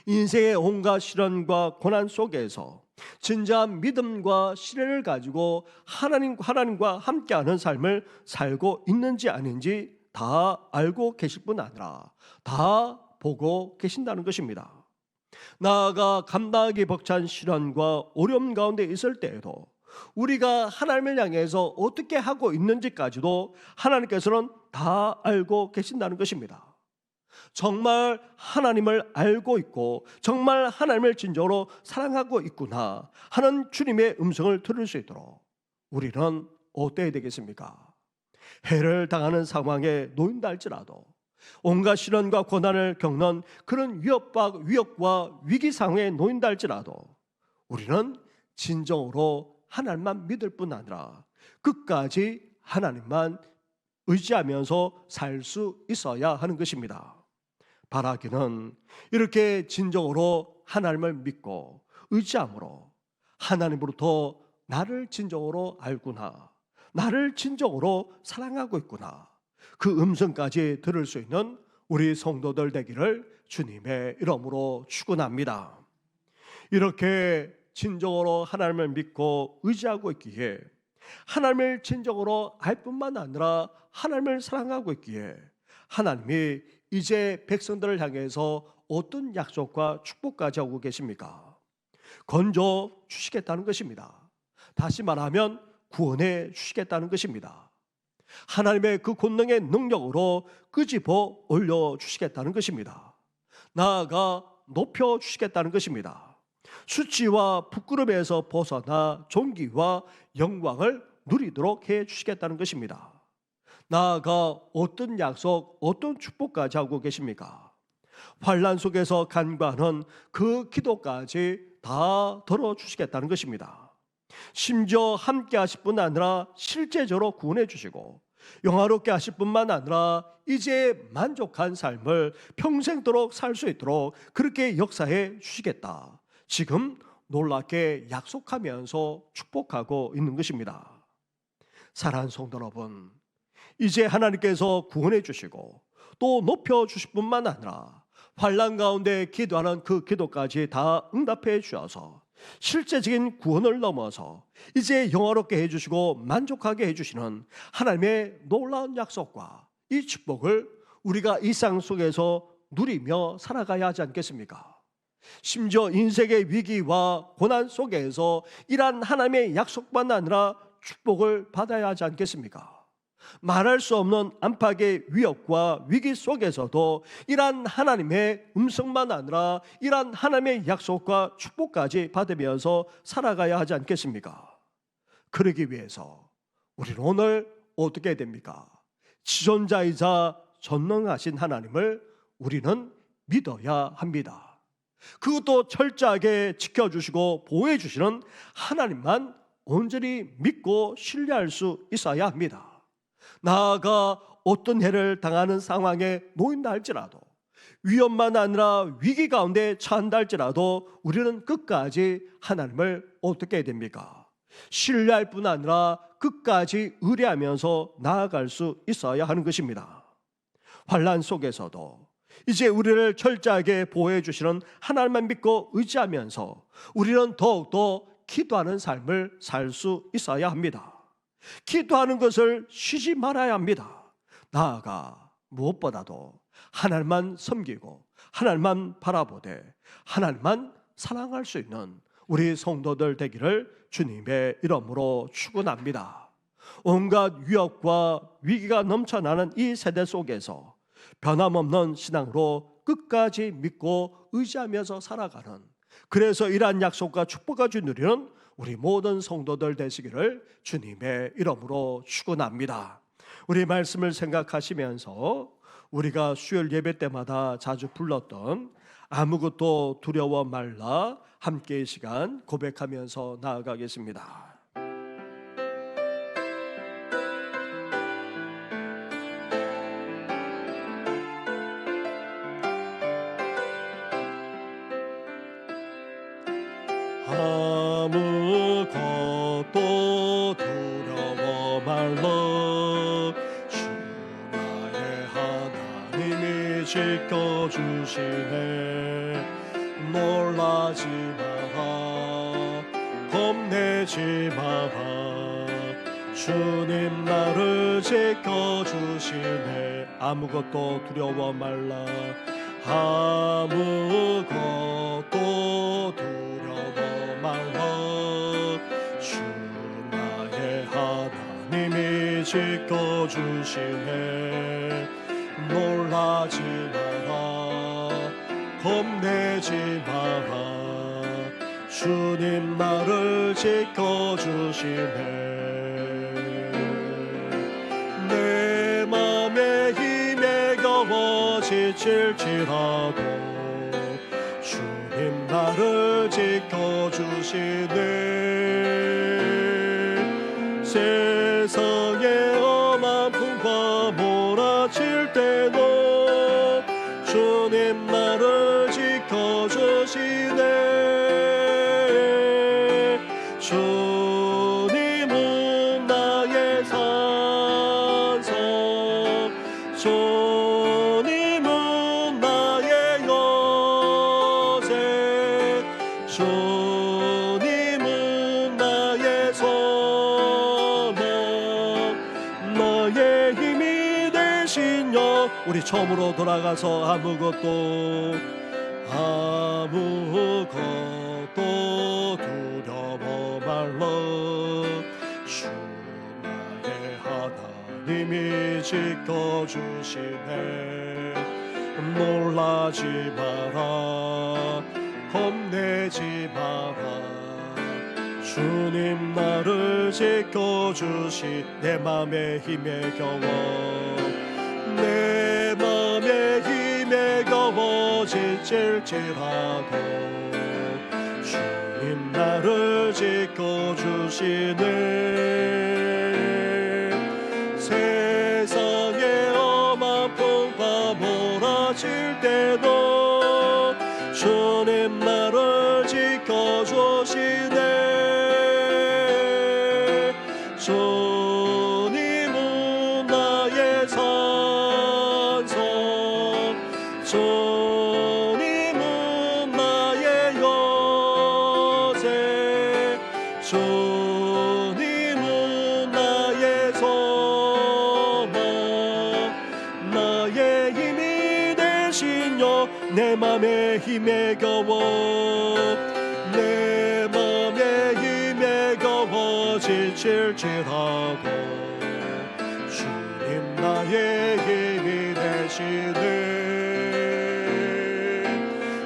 인생의 온갖 시련과 고난 속에서 진정한 믿음과 신뢰를 가지고 하나님과 함께하는 삶을 살고 있는지 아닌지 다 알고 계실 뿐 아니라 다 보고 계신다는 것입니다. 나아가 감당하기 벅찬 시련과 어려움 가운데 있을 때에도 우리가 하나님을 향해서 어떻게 하고 있는지까지도 하나님께서는 다 알고 계신다는 것입니다. 정말 하나님을 알고 있고 정말 하나님을 진정으로 사랑하고 있구나 하는 주님의 음성을 들을 수 있도록 우리는 어때야 되겠습니까? 해를 당하는 상황에 놓인다 할지라도 온갖 시련과 고난을 겪는 그런 위협과 위기 상황에 놓인다 할지라도 우리는 진정으로 하나님만 믿을 뿐 아니라 끝까지 하나님만 의지하면서 살 수 있어야 하는 것입니다. 바라기는 이렇게 진정으로 하나님을 믿고 의지함으로 하나님으로부터 나를 진정으로 알구나, 나를 진정으로 사랑하고 있구나, 그 음성까지 들을 수 있는 우리 성도들 되기를 주님의 이름으로 축원합니다. 이렇게 진정으로 하나님을 믿고 의지하고 있기에, 하나님을 진정으로 알 뿐만 아니라 하나님을 사랑하고 있기에 하나님이 이제 백성들을 향해서 어떤 약속과 축복까지 하고 계십니까? 건져 주시겠다는 것입니다. 다시 말하면 구원해 주시겠다는 것입니다. 하나님의 그 권능의 능력으로 끄집어 올려 주시겠다는 것입니다. 나아가 높여 주시겠다는 것입니다. 수치와 부끄러움에서 벗어나 존귀와 영광을 누리도록 해 주시겠다는 것입니다. 나아가 어떤 약속, 어떤 축복까지 하고 계십니까? 환난 속에서 간구하는 그 기도까지 다 들어주시겠다는 것입니다. 심지어 함께 하실 뿐 아니라 실제적으로 구원해 주시고 영화롭게 하실 뿐만 아니라 이제 만족한 삶을 평생도록 살 수 있도록 그렇게 역사해 주시겠다, 지금 놀랍게 약속하면서 축복하고 있는 것입니다. 사랑하는 성도 여러분, 이제 하나님께서 구원해 주시고 또 높여 주실 뿐만 아니라 환난 가운데 기도하는 그 기도까지 다 응답해 주셔서 실제적인 구원을 넘어서 이제 영화롭게 해주시고 만족하게 해주시는 하나님의 놀라운 약속과 이 축복을 우리가 일상 속에서 누리며 살아가야 하지 않겠습니까? 심지어 인생의 위기와 고난 속에서 이러한 하나님의 약속만 아니라 축복을 받아야 하지 않겠습니까? 말할 수 없는 안팎의 위협과 위기 속에서도 이러한 하나님의 음성만 아니라 이러한 하나님의 약속과 축복까지 받으면서 살아가야 하지 않겠습니까? 그러기 위해서 우리는 오늘 어떻게 해야 됩니까? 지존자이자 전능하신 하나님을 우리는 믿어야 합니다. 그것도 철저하게 지켜주시고 보호해 주시는 하나님만 온전히 믿고 신뢰할 수 있어야 합니다. 나아가 어떤 해를 당하는 상황에 놓인다 할지라도, 위험만 아니라 위기 가운데 처한다 할지라도 우리는 끝까지 하나님을 어떻게 해야 됩니까? 신뢰할 뿐 아니라 끝까지 의뢰하면서 나아갈 수 있어야 하는 것입니다. 환난 속에서도 이제 우리를 철저하게 보호해 주시는 하나님만 믿고 의지하면서 우리는 더욱더 기도하는 삶을 살 수 있어야 합니다. 기도하는 것을 쉬지 말아야 합니다. 나아가 무엇보다도 하나님만 섬기고 하나님만 바라보되 하나님만 사랑할 수 있는 우리 성도들 되기를 주님의 이름으로 축원합니다. 온갖 위협과 위기가 넘쳐나는 이 세대 속에서 변함없는 신앙으로 끝까지 믿고 의지하면서 살아가는, 그래서 이러한 약속과 축복까지 누리는 우리 모든 성도들 되시기를 주님의 이름으로 축원합니다. 우리 말씀을 생각하시면서 우리가 수요일 예배 때마다 자주 불렀던 아무것도 두려워 말라 함께의 시간 고백하면서 나아가겠습니다. 아무것도 두려워 말라, 주 나의 하나님이 지켜주시네. 놀라지 마라, 겁내지 마라, 주님 나를 지켜주시네. 아무것도 두려워 말라, 아무것도 두려워 말라, 주 나의 하나님이 지켜주시네. 놀라지 마라, 겁내지 마라, 주님 나를 지켜주시네. 내 맘에 힘에 겨워 지칠지라도 주님 나를 지켜주시네. 세상의 험한 풍파 몰아칠 때도 주님 나를 지켜주시네. 주님은 나의 산성, 주님은 나의 요새, 주님은 우리 처음으로 돌아가서 아무것도 두려워 말라. 주 나의 하나님이 지켜주시네. 놀라지 마라, 겁내지 마라. 주님 나를 지켜주시. 내 맘에 힘에 겨워, 내 맘에 힘에 겨워 지칠지라도 주님 나를 지켜주시네. 세상에 험한 풍파 몰아칠 때도 주님 나를 지켜주시네. 주님은 나의 산성, 주님은 나의 요새, 주님은 나의 소망, 나의 힘이 되시며 내 맘에 힘에 겨워, 내 맘에 힘에 겨워 지칠지라도 주님 나의 힘이 되시네.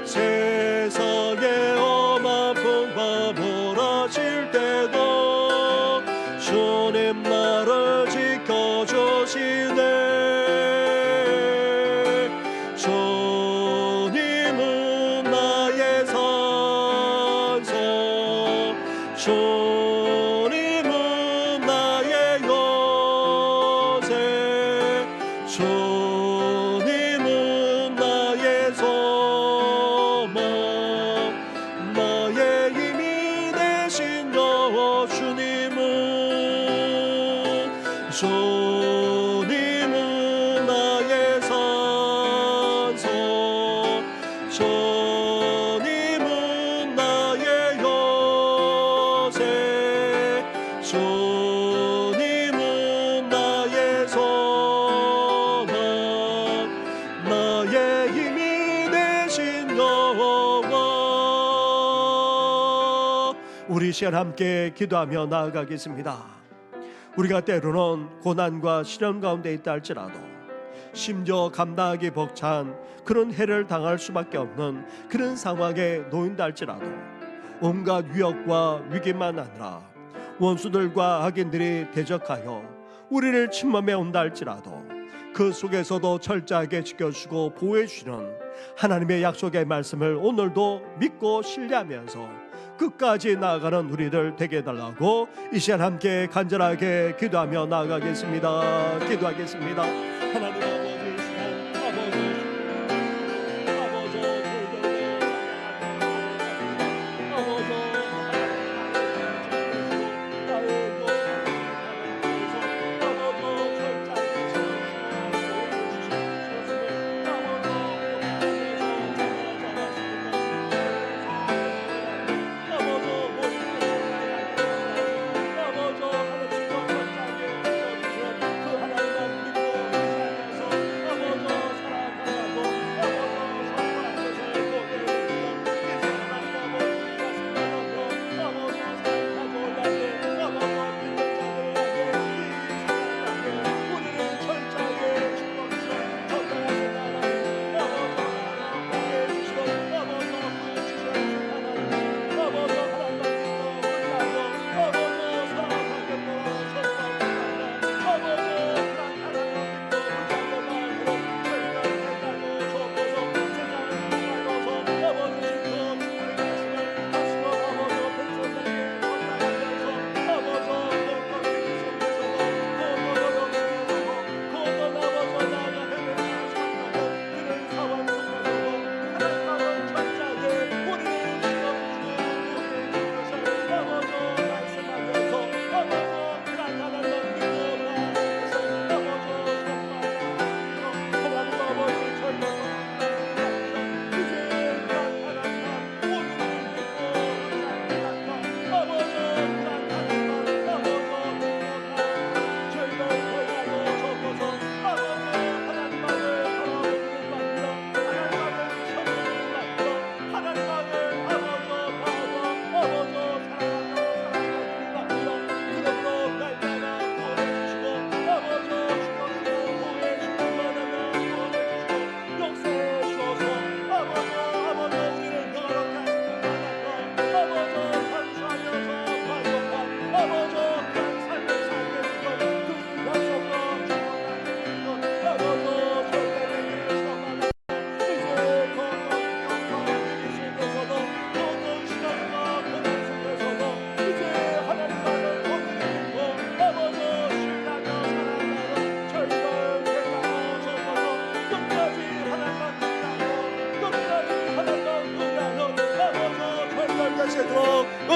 세상에 험한 풍파 몰아칠 때도 주님 나를 지켜주시네. 주님은 나의 산성, 주님은 나의 요새, 주님은 나의 소망, 나의 힘이 되신 여 주님은 나의 산성, 주님은 나의 요새, 주님은 나의 소망, 나의 힘이 되신 여호와. 우리 시간 함께 기도하며 나아가겠습니다. 우리가 때로는 고난과 시련 가운데 있다 할지라도, 심지어 감당하기 벅찬 그런 해를 당할 수밖에 없는 그런 상황에 놓인다 할지라도, 온갖 위협과 위기만 아니라 원수들과 악인들이 대적하여 우리를 침범해 온다 할지라도 그 속에서도 철저하게 지켜주고 보호해 주시는 하나님의 약속의 말씀을 오늘도 믿고 신뢰하면서 끝까지 나아가는 우리들 되게 해달라고 이 시간 함께 간절하게 기도하며 나아가겠습니다. 기도하겠습니다. 하나님 아버지, 시간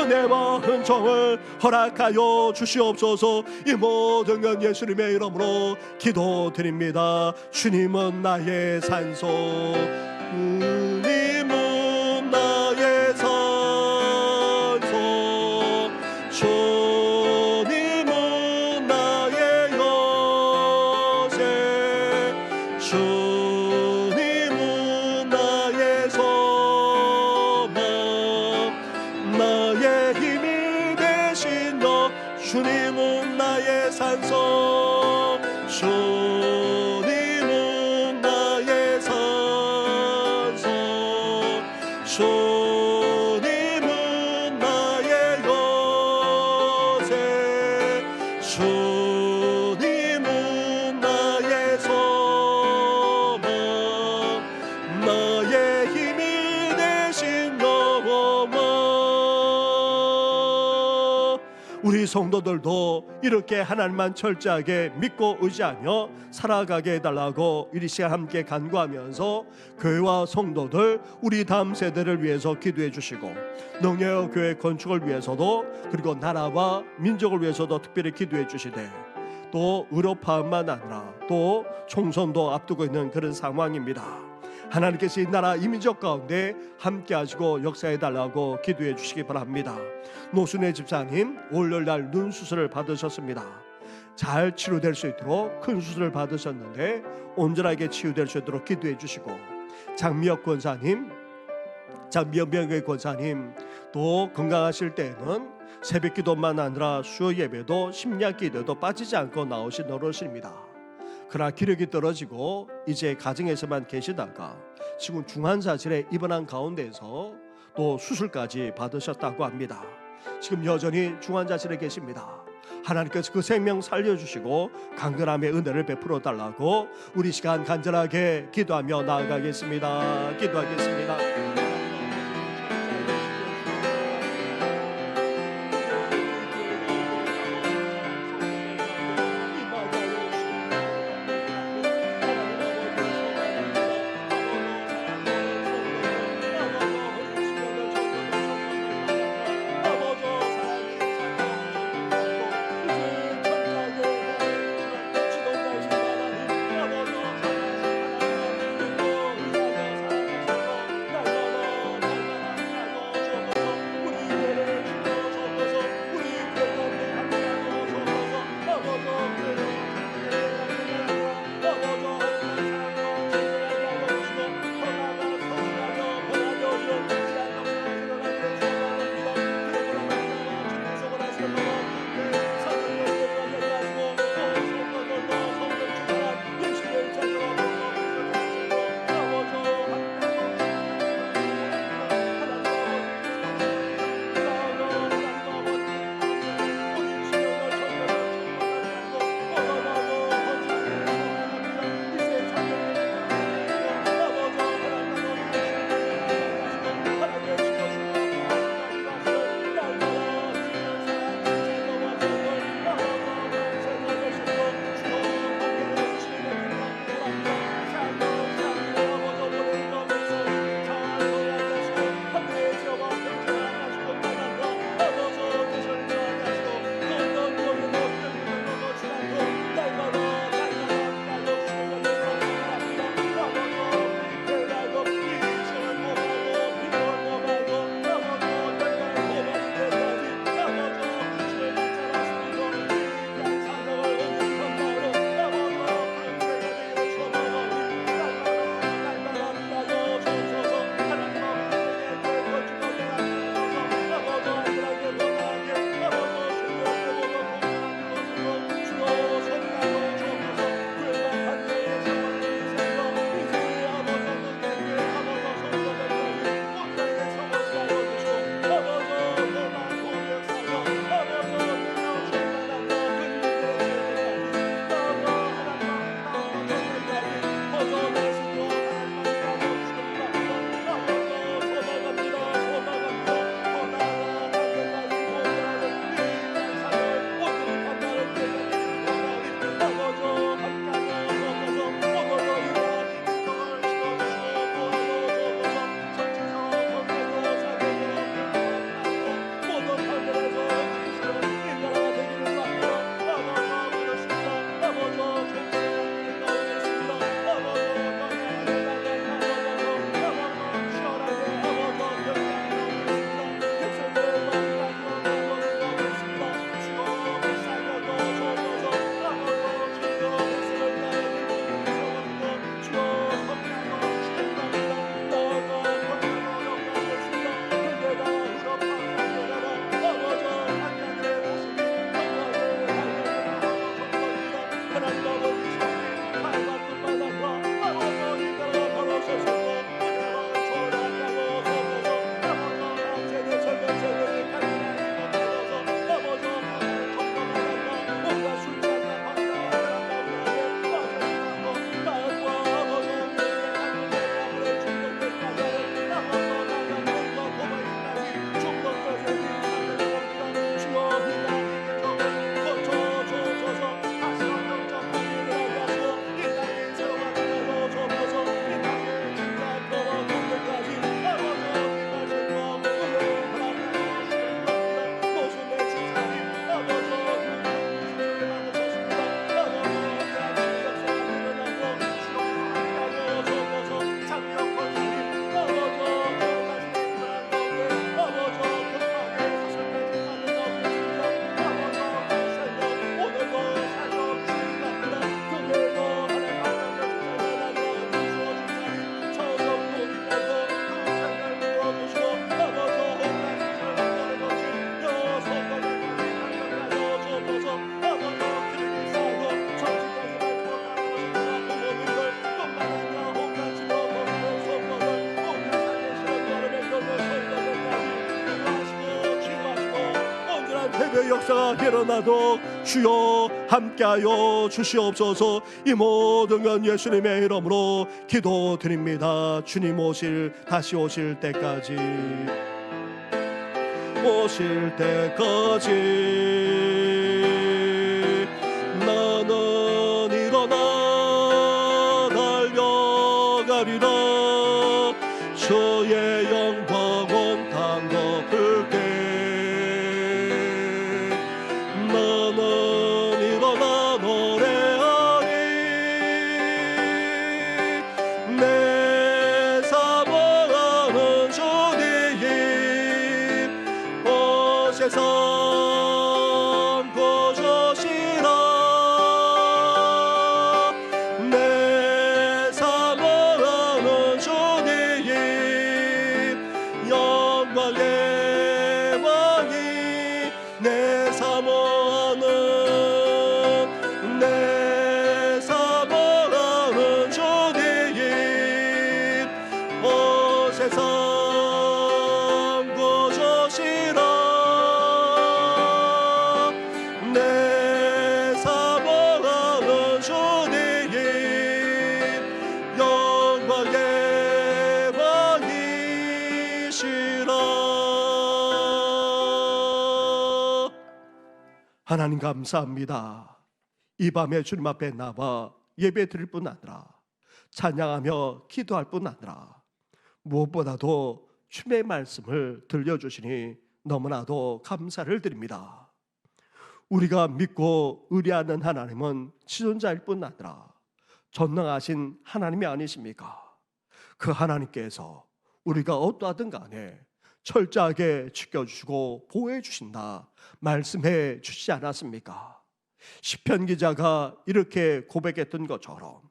은혜와 은총을 허락하여 주시옵소서. 이 모든 건 예수님의 이름으로 기도드립니다. 주님은 나의 산소, 주님은 나의 산소, 주님은 나의 요새, 주님은 나의 소망, 나의 힘이 되신 너, 주님은 나의 산소, 주님은 나의 산소, 주님은 나의 요새, 주님은 나의 소망, 나의 힘이 되신 여호와. 우리 성도들도 이렇게 하나님만 철저하게 믿고 의지하며 살아가게 해달라고 이 시간 함께 간구하면서 교회와 성도들, 우리 다음 세대를 위해서 기도해 주시고, 농예어 교회 건축을 위해서도, 그리고 나라와 민족을 위해서도 특별히 기도해 주시되, 또 의료파업만 아니라 또 총선도 앞두고 있는 그런 상황입니다. 하나님께서 이 나라 이 민족 가운데 함께 하시고 역사해 달라고 기도해 주시기 바랍니다. 노순애 집사님 월요일날 눈 수술을 받으셨습니다. 잘 치료될 수 있도록 큰 수술을 받으셨는데 온전하게 치유될 수 있도록 기도해 주시고, 장미혁 권사님, 장미혁 명예 권사님 또 건강하실 때에는 새벽 기도만 아니라 수요 예배도 심야 기도도 빠지지 않고 나오신 어르신입니다. 그러나 기력이 떨어지고 이제 가정에서만 계시다가 지금 중환자실에 입원한 가운데에서 또 수술까지 받으셨다고 합니다. 지금 여전히 중환자실에 계십니다. 하나님께서 그 생명 살려주시고 강건함의 은혜를 베풀어 달라고 우리 시간 간절하게 기도하며 나아가겠습니다. 기도하겠습니다. 역사가 일어나도록 주여 함께하여 주시옵소서. 이 모든 건 예수님의 이름으로 기도드립니다. 주님 다시 오실 때까지 나는 일어나 달려가리라. 주의 영광 온 땅 덮을 때 나는 일어나 노래하리. 내 사모하는 주님 세상 고조시라. 내 사모하는 주님 영광의 왕이 내 사모하는 주님 세상 고조시라. 내 사모하는 주님 영광의 왕이시라. 하나님 감사합니다. 이 밤에 주님 앞에 나와 예배 드릴 뿐 아니라 찬양하며 기도할 뿐 아니라 무엇보다도 주님의 말씀을 들려주시니 너무나도 감사를 드립니다. 우리가 믿고 의뢰하는 하나님은 지존자일 뿐 아니라 전능하신 하나님이 아니십니까? 그 하나님께서 우리가 어떠하든 간에 철저하게 지켜주시고 보호해 주신다 말씀해 주시지 않았습니까? 시편 기자가 이렇게 고백했던 것처럼,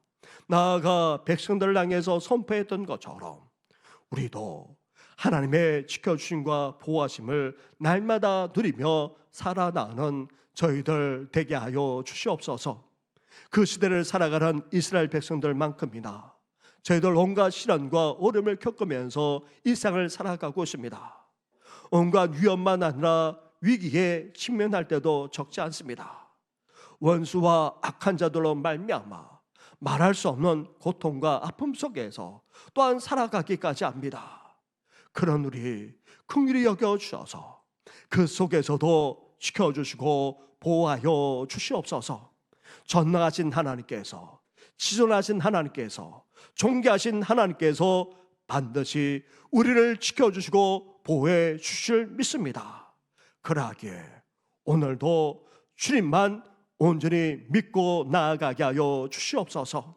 나아가 백성들을 향해서 선포했던 것처럼 우리도 하나님의 지켜주심과 보호하심을 날마다 누리며 살아나가는 저희들 되게 하여 주시옵소서. 그 시대를 살아가는 이스라엘 백성들만큼이나 저희들 온갖 시련과 어려움을 겪으면서 일상을 살아가고 있습니다. 온갖 위험만 아니라 위기에 직면할 때도 적지 않습니다. 원수와 악한 자들로 말미암아 말할 수 없는 고통과 아픔 속에서 또한 살아가기까지 합니다. 그런 우리 긍휼히 여겨 주셔서 그 속에서도 지켜주시고 보호하여 주시옵소서. 전능하신 하나님께서, 지존하신 하나님께서, 존귀하신 하나님께서 반드시 우리를 지켜주시고 보호해 주실 믿습니다. 그러하기에 오늘도 주님만 온전히 믿고 나아가게 하여 주시옵소서.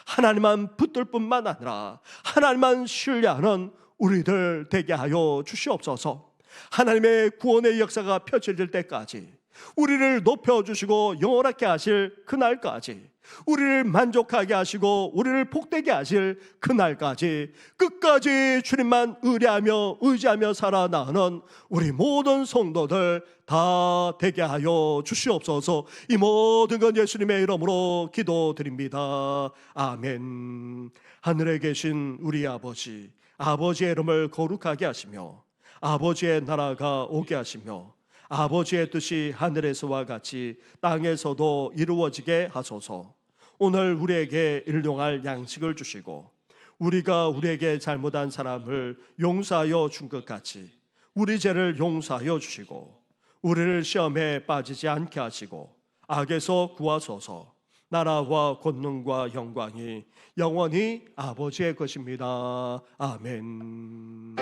하나님만 붙들 뿐만 아니라 하나님만 신뢰하는 우리들 되게 하여 주시옵소서. 하나님의 구원의 역사가 펼쳐질 때까지 우리를 높여주시고 영원하게 하실 그날까지, 우리를 만족하게 하시고 우리를 복되게 하실 그날까지 끝까지 주님만 의뢰하며 의지하며 살아나가는 우리 모든 성도들 다 되게 하여 주시옵소서. 이 모든 건 예수님의 이름으로 기도드립니다. 아멘. 하늘에 계신 우리 아버지, 아버지의 이름을 거룩하게 하시며 아버지의 나라가 오게 하시며 아버지의 뜻이 하늘에서와 같이 땅에서도 이루어지게 하소서. 오늘 우리에게 일용할 양식을 주시고 우리가 우리에게 잘못한 사람을 용서하여 준 것 같이 우리 죄를 용서하여 주시고 우리를 시험에 빠지지 않게 하시고 악에서 구하소서. 나라와 권능과 영광이 영원히 아버지의 것입니다. 아멘.